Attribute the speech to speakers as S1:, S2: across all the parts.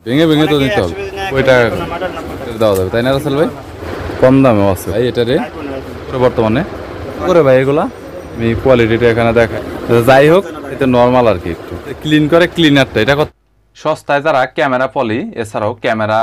S1: ভেঙে ভেঙে তো নিতে হবে। ওই টাকা দেওয়া যাবে তাই না রাসেল ভাই? কম দামেও আছে ভাই এটা রে বর্তমানে করে ভাই এগুলা আমি কোয়ালিটিটা এখানে দেখাই। যাই হোক এটা নর্মাল আর কি, একটু ক্লিন করে ক্লিনারটা এটা কত সস্তায়। যারা ক্যামেরা পলি এছাড়াও ক্যামেরা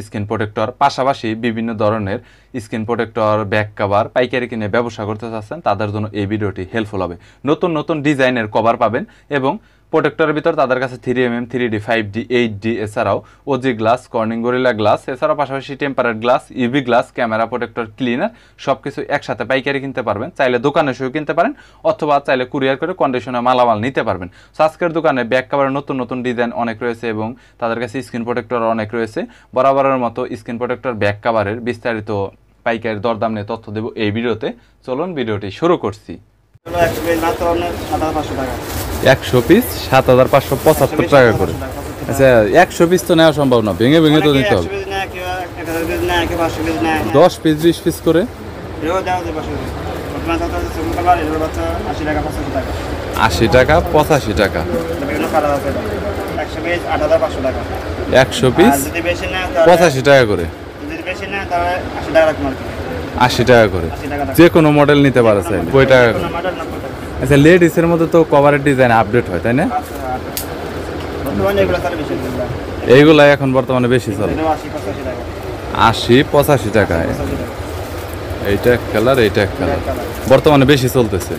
S1: স্ক্রিন প্রোটেক্টর পাশাপাশি বিভিন্ন ধরনের স্ক্রিন প্রোটেক্টর ব্যাক কভার পাইকারি কিনে ব্যবসা করতে চাচ্ছেন তাদের জন্য এই ভিডিওটি হেল্পফুল হবে। নতুন নতুন ডিজাইনের কভার পাবেন এবং প্রোটেক্টরের ভিতর তাদের কাছে 3mm 3D 5D 8D এছাড়াও OG glass Corning Gorilla glass এছাড়াও পাশাপাশি tempered glass UV glass camera protector cleaner সবকিছু একসাথে পাইকারি কিনতে পারবেন। চাইলে দোকানে এসেও কিনতে পারেন অথবা চাইলে কুরিয়ার করে কন্ডিশনে মালামাল নিতে পারবেন। আজকের দোকানে ব্যাক কভারের নতুন নতুন ডিজাইন অনেক রয়েছে এবং তাদের কাছে স্ক্রিন প্রোটেক্টর অনেক রয়েছে। বরাবরের মতো স্ক্রিন প্রোটেক্টর ব্যাক কভারের বিস্তারিত পাইকারি দরদাম নিয়ে তথ্য দেব এই ভিডিওতে। চলুন ভিডিওটি শুরু করছি। 100 পিস 7575 টাকা করে। আচ্ছা 100 পিস তো নেওয়া সম্ভব না, ভেঙে ভেঙে তো নিতে হবে। 10 পিস 20 পিস করে 80 টাকা 85 টাকা। 100 পিস 85 টাকা করে, 80 টাকা করে যে কোনো মডেল নিতে পারে চাইলে 90 টাকা করে। আচ্ছা লেডিসের মধ্যে তো কভারের ডিজাইন আপডেট হয় তাই না? এইগুলা এখন বর্তমানে বেশি চলে 80-85 টাকা। এইটা এক কালার এইটা এক কালার বর্তমানে বেশি চলতেছে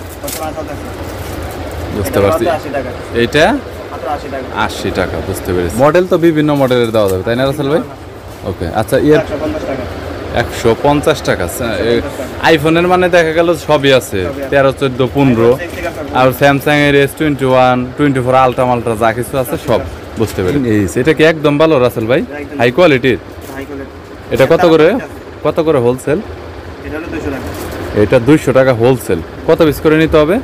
S1: বুঝতে পারছি। এইটা 80 টাকা বুঝতে পেরেছি। মডেল তো বিভিন্ন মডেলের দেওয়া যাবে তাই না রাসেল ভাই? ওকে আচ্ছা এর 150 টাকা। আইফোনের মানে দেখা গেল সবই আছে 13 14 15 আর স্যামসাং এর S21 24 আলট্রা মাল্ট্রা যা কিছু আছে সব বুঝতে পারি। এটা কি একদম ভালো রাসেল ভাই? হাই কোয়ালিটির। এটা কত করে হোলসেল? এটা 200 টাকা হোলসেল। কত পিস করে নিতে হবে?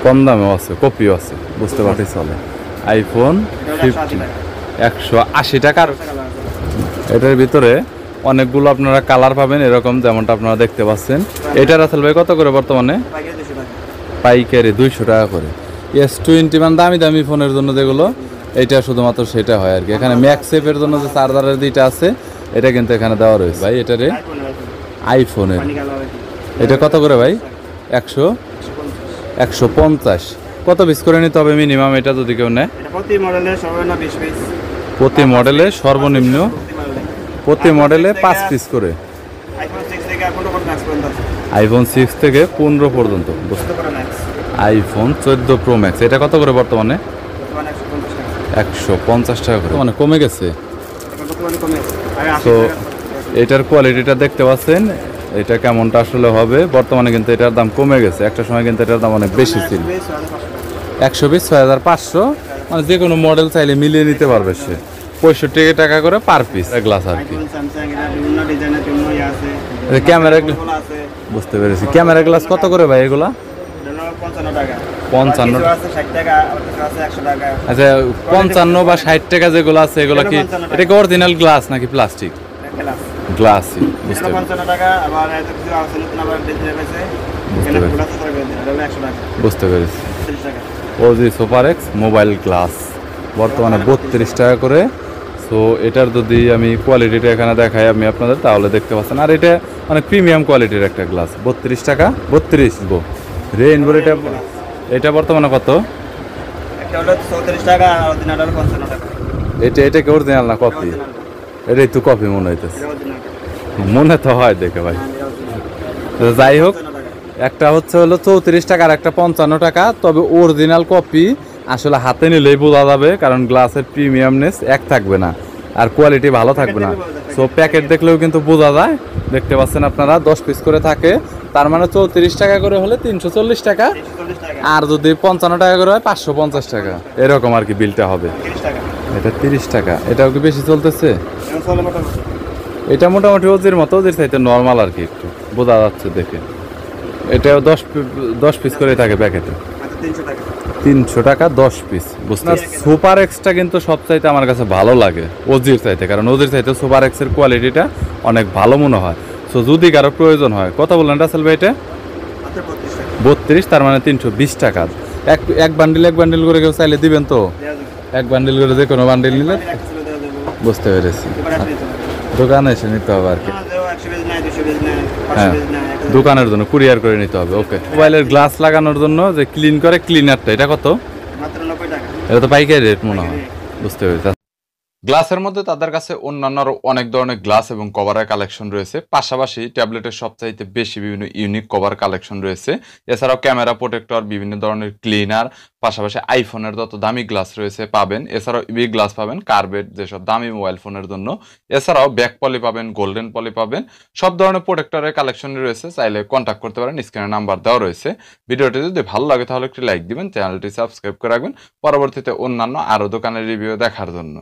S1: কম দামেও আছে কপিও আছে বুঝতে পারছি চলে। আইফোন 15 180 টাকার। এটার ভিতরে অনেকগুলো আপনারা কালার পাবেন এরকম যেমনটা আপনারা দেখতে পাচ্ছেন। এটা রাসেল ভাই কত করে বর্তমানে? পাইকারি 200 টাকা করে। S20 মানে দামি দামি ফোনের জন্য যেগুলো এটা শুধুমাত্র সেটা হয় আর কি। এখানে ম্যাক্সেপের জন্য যে চার্জারের দুইটা আছে এটা কিন্তু এখানে দেওয়া রয়েছে ভাই। এটারে আইফোনের এটা কত করে ভাই? 150। কত পিস করে নিতে হবে মিনিমাম এটা যদি কেউ নেয়? প্রতি মডেলে সর্বনিম্ন প্রতি মডেলে 5 পিস করে। আইফোন 6 থেকে 15 পর্যন্ত। আইফোন 14 প্রো ম্যাক্স এটা কত করে বর্তমানে? 150 টাকা করে, মানে কমে গেছে। তো এটার কোয়ালিটিটা দেখতে পাচ্ছেন এটা কেমনটা আসলে হবে। বর্তমানে কিন্তু এটার দাম কমে গেছে, একটা সময় কিন্তু এটার দাম অনেক বেশি ছিল। 100 পিস 6500, মানে যে কোনো মডেল চাইলে মিলিয়ে নিতে পারবে সে। 65 টাকা করে পার পিস গ্লাস আর কি। ক্যামেরা বুঝতে পেরেছি। ক্যামেরা গ্লাস কত করে ভাই এগুলা? 55। আচ্ছা 55 বা 60 টাকা যেগুলো আছে এগুলো কি এটা কি অরিজিনাল গ্লাস নাকি প্লাস্টিক? গ্লাসই বুঝতে বুঝতে পেরেছি। OG super X mobile glass বর্তমানে 32 টাকা করে। সো এটার যদি আমি কোয়ালিটিটা এখানে দেখাই আমি আপনাদের তাহলে দেখতে পাচ্ছেন। আর এটা অনেক প্রিমিয়াম কোয়ালিটির একটা গ্লাস। 32 টাকা 32 গো রেইনবো। এটা বর্তমানে কত? এটা কি অরিজিনাল না কপি? এটাই তো কপি মনে হইতেছে, মনে তো হয় দেখে ভাই। যাই হোক একটা হচ্ছে হলো 34 টাকা আর একটা 55 টাকা। তবে অরিজিনাল কপি আসলে হাতে নিলেই বোঝা যাবে, কারণ গ্লাসের প্রিমিয়ামনেস এক থাকবে না আর কোয়ালিটি ভালো থাকবে না। সো প্যাকেট দেখলেও কিন্তু বোঝা যায়। দেখতে পাচ্ছেন আপনারা 10 পিস করে থাকে, তার মানে 34 টাকা করে হলে 340 টাকা, আর যদি 55 টাকা করে হয় 550 টাকা এরকম আর কি বিলটা হবে। এটা 30 টাকা। এটাও কি বেশি চলতেছে? এটা মোটামুটি ওজির মতো, ওজির চাইতে নর্মাল আর কি, একটু বোঝা যাচ্ছে দেখে। এটাও 10 পিস করে থাকে প্যাকেটে। 300 টাকা 10 পিস বুঝতে। সুপার এক্সটা কিন্তু সবচাইতে আমার কাছে ভালো লাগে ওজির চাইতে, কারণ ওজির চাইতে সুপার এক্সের কোয়ালিটিটা অনেক ভালো মনে হয়। সো যদি কারো প্রয়োজন হয়, কত বললেন রাসেল ভাই? এটা 32, তার মানে 320 টাকা। এক বান্ডিল করে কেউ চাইলে দিবেন তো? এক বান্ডিল করে যে কোনো বান্ডিল নিলে
S2: বান্ডিল 100 দেওয়া যাবে।
S1: বুঝতে পেরেছি।
S2: এবার আসলে নিতে হবে।
S1: দোকানে এসে নিতে হবে আর কি।
S2: না, দেও 100 পিস নাই, 200 পিস নাই, 500
S1: হ্যাঁ
S2: পিস নাই, 1000
S1: দোকানের জন্য কুরিয়ার করে নিতে হবে। ওকে, মোবাইলের গ্লাস লাগানোর জন্য যে ক্লিন করে ক্লিনারটা, এটা কত?
S2: মাত্র 90 টাকা।
S1: এটা তো পাইকারি রেট মনে হয়। বুঝতে পেরেছি। গ্লাসের মধ্যে তাদের কাছে অন্যান্য আরো অনেক ধরনের গ্লাস এবং কভারের কালেকশন রয়েছে, পাশাপাশি ট্যাবলেটের সবচাইতে বেশি বিভিন্ন ইউনিক কভার কালেকশন রয়েছে। এছাড়াও ক্যামেরা প্রোটেক্টর, বিভিন্ন ধরনের ক্লিনার, পাশাপাশি আইফোনের যত দামি গ্লাস রয়েছে পাবেন। এছাড়াও ইবি গ্লাস পাবেন, কার্বেট যেসব দামি মোবাইল ফোনের জন্য। এছাড়াও ব্যাক পলি পাবেন, গোল্ডেন পলি পাবেন, সব ধরনের প্রোটেক্টরের কালেকশন রয়েছে। চাইলে কন্ট্যাক্ট করতে পারেন, স্ক্রিনে নাম্বার দেওয়া রয়েছে। ভিডিওটি যদি ভালো লাগে তাহলে একটি লাইক দিবেন, চ্যানেলটি সাবস্ক্রাইব করে রাখবেন পরবর্তীতে অন্যান্য আরো দোকানের রিভিউ দেখার জন্য।